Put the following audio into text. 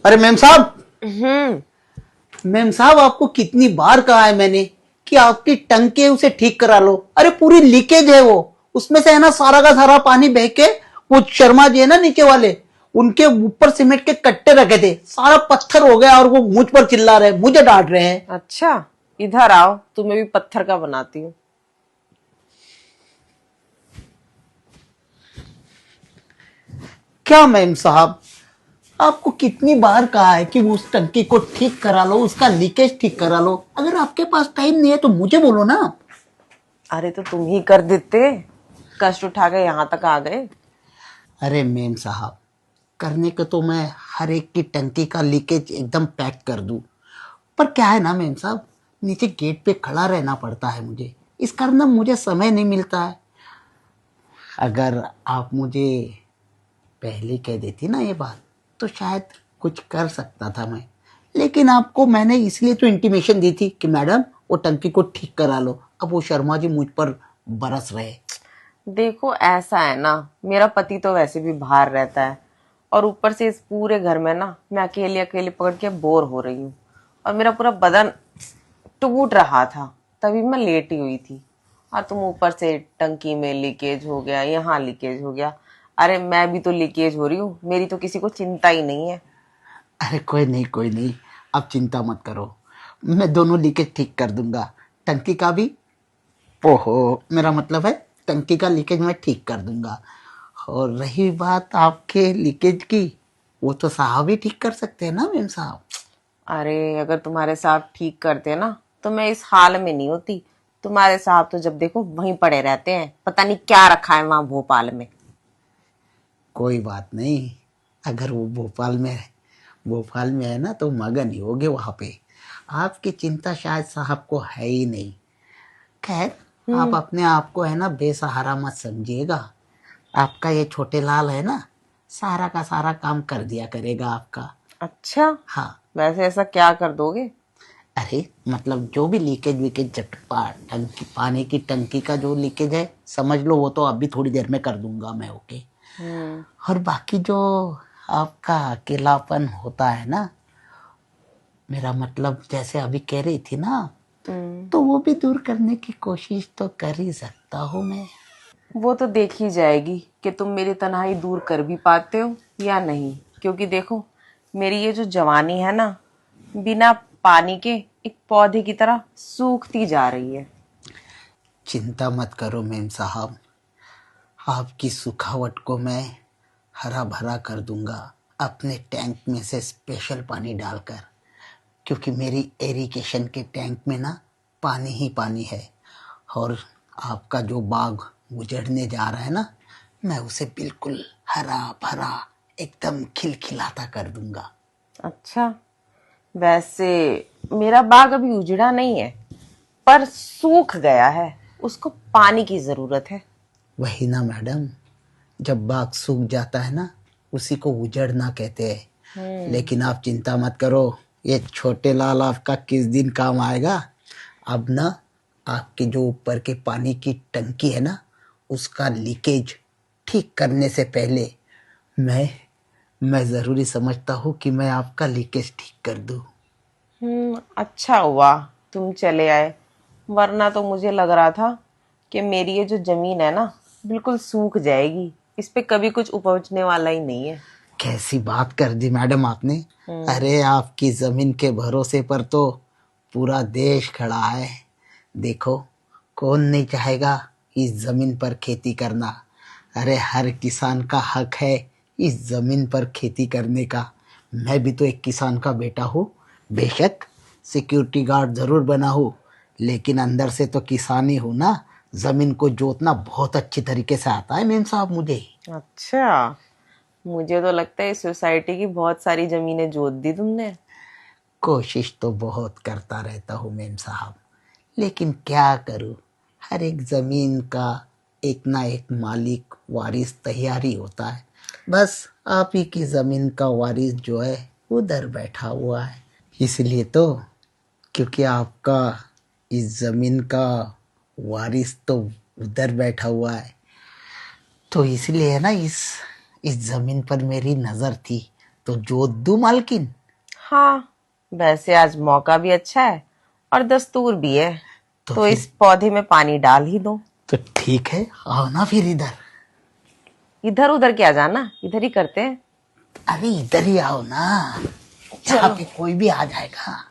अरे मैम साहब, हम्म। मैम साहब आपको कितनी बार कहा है मैंने कि आपकी टंकी है उसे ठीक करा लो। अरे पूरी लीकेज है वो, उसमें से है ना सारा का सारा पानी बह के वो शर्मा जी है ना नीचे वाले, उनके ऊपर सीमेंट के कट्टे रखे थे, सारा पत्थर हो गया और वो मुझ पर चिल्ला रहे, मुझे डांट रहे हैं। अच्छा, इधर आओ, तुम्हें भी पत्थर का बनाती हूँ। क्या मैम साहब, आपको कितनी बार कहा है कि वो उस टंकी को ठीक करा लो, उसका लीकेज ठीक करा लो। अगर आपके पास टाइम नहीं है तो मुझे बोलो ना। अरे तो तुम ही कर देते, कष्ट उठा के यहाँ तक आ गए। अरे मेम साहब, करने को तो मैं हर एक की टंकी का लीकेज एकदम पैक कर दूं, पर क्या है ना मेम साहब, नीचे गेट पे खड़ा रहना पड़ता है मुझे, इस कारण ना मुझे समय नहीं मिलता है। अगर आप मुझे पहले कह देती ना ये बात, तो शायद कुछ कर सकता था मैं। लेकिन आपको मैंने इसलिए तो इंटीमेशन दी थी कि मैडम वो टंकी को ठीक करा लो। अब वो शर्मा जी मुझ पर बरस रहे। देखो ऐसा है ना, मेरा पति तो वैसे भी बाहर रहता है और ऊपर से इस पूरे घर में ना मैं अकेले अकेले पकड़ के बोर हो रही हूँ और मेरा पूरा बदन टूट रहा था, तभी मैं लेटी हुई थी। और तुम ऊपर से टंकी में लीकेज हो गया, यहाँ लीकेज हो गया। अरे मैं भी तो लीकेज हो रही हूँ, मेरी तो किसी को चिंता ही नहीं है। अरे कोई नहीं कोई नहीं, आप चिंता मत करो, मैं दोनों लीकेज ठीक कर दूंगा, टंकी का भी। ओहो, मेरा मतलब है टंकी का लीकेज मैं ठीक कर दूंगा। और रही बात आपके लीकेज की, वो तो साहब ही ठीक कर सकते हैं ना मेम साहब। अरे अगर तुम्हारे साहब ठीक करते ना तो मैं इस हाल में नहीं होती। तुम्हारे साहब तो जब देखो वहीं पड़े रहते हैं, पता नहीं क्या रखा है वहां भोपाल में। कोई बात नहीं, अगर वो भोपाल में है ना तो मगन ही होगे वहां पे। आपकी चिंता शायद साहब को है ही नहीं। खैर, आप हम्म। अपने आप को है ना बेसहारा मत समझिएगा। आपका ये छोटे लाल है ना, सारा का सारा काम कर दिया करेगा आपका। अच्छा, हाँ। वैसे ऐसा क्या कर दोगे? अरे मतलब जो भी लीकेज विकेज, जब टंकी पानी की टंकी का जो लीकेज है समझ लो, वो तो अभी थोड़ी देर में कर दूंगा मैं। ओके। हम्म। और बाकी जो आपका अकेलापन होता है ना, मेरा मतलब जैसे अभी कह रही थी ना, हम्म। तो वो भी दूर करने की कोशिश तो कर ही सकता हूँ मैं। वो तो देखी जाएगी कि तुम मेरी तन्हाई दूर कर भी पाते हो या नहीं, क्योंकि देखो मेरी ये जो जवानी है ना, बिना पानी के एक पौधे की तरह सूखती जा रही है। चिंता मत करो मेम साहब, आपकी सुखावट को मैं हरा भरा कर दूंगा अपने टैंक में से स्पेशल पानी डालकर। क्योंकि मेरी एरिगेशन के टैंक में ना पानी ही पानी है। और आपका जो बाग उजड़ने जा रहा है ना, मैं उसे बिल्कुल हरा भरा एकदम खिलखिलाता कर दूंगा। अच्छा, वैसे मेरा बाग अभी उजड़ा नहीं है, पर सूख गया है, उसको पानी की जरूरत है। वही ना मैडम, जब बाग सूख जाता है ना, उसी को उजड़ना कहते हैं। हम्म। लेकिन आप चिंता मत करो, ये छोटे लाल आपका किस दिन काम आएगा। अब ना आपके जो ऊपर के पानी की टंकी है ना, उसका लीकेज ठीक करने से पहले मैं मैं ज़रूरी समझता हूँ कि मैं आपका लीकेज ठीक कर दूँ। अच्छा हुआ तुम चले आए, वरना तो मुझे लग रहा था कि मेरी ये जो जमीन है ना बिल्कुल सूख जाएगी, इस पे कभी कुछ उपजने वाला ही नहीं है। कैसी बात कर दी मैडम आपने। हम्म। अरे आपकी ज़मीन के भरोसे पर तो पूरा देश खड़ा है। देखो, कौन नहीं चाहेगा इस ज़मीन पर खेती करना। अरे हर किसान का हक है इस ज़मीन पर खेती करने का। मैं भी तो एक किसान का बेटा हूँ। बेशक सिक्योरिटी गार्ड ज़रूर बना हूँ, लेकिन अंदर से तो किसान ही हूँ ना। ज़मीन को जोतना बहुत अच्छी तरीके से आता है मेम साहब मुझे। अच्छा, मुझे तो लगता है इस सोसाइटी की बहुत सारी जमीनें जोत दी तुमने। कोशिश तो बहुत करता रहता हूँ मेम साहब, लेकिन क्या करूँ, हर एक ज़मीन का एक ना एक मालिक वारिस तैयार ही होता है। बस आप ही की ज़मीन का वारिस जो है उधर बैठा हुआ है। इसलिए तो, क्योंकि आपका इस ज़मीन का वारिस तो उधर बैठा हुआ है, तो इसलिए है ना इस ज़मीन पर मेरी नज़र थी। तो जोत दूं मालकिन? हाँ, वैसे आज मौका भी अच्छा है और दस्तूर भी है, तो तो फिर इस पौधे में पानी डाल ही दो। तो ठीक है, आओ ना फिर इधर। इधर उधर क्या जाना, इधर ही करते हैं। अरे इधर ही आओ ना, यहाँ चलो। पे कोई भी आ जाएगा।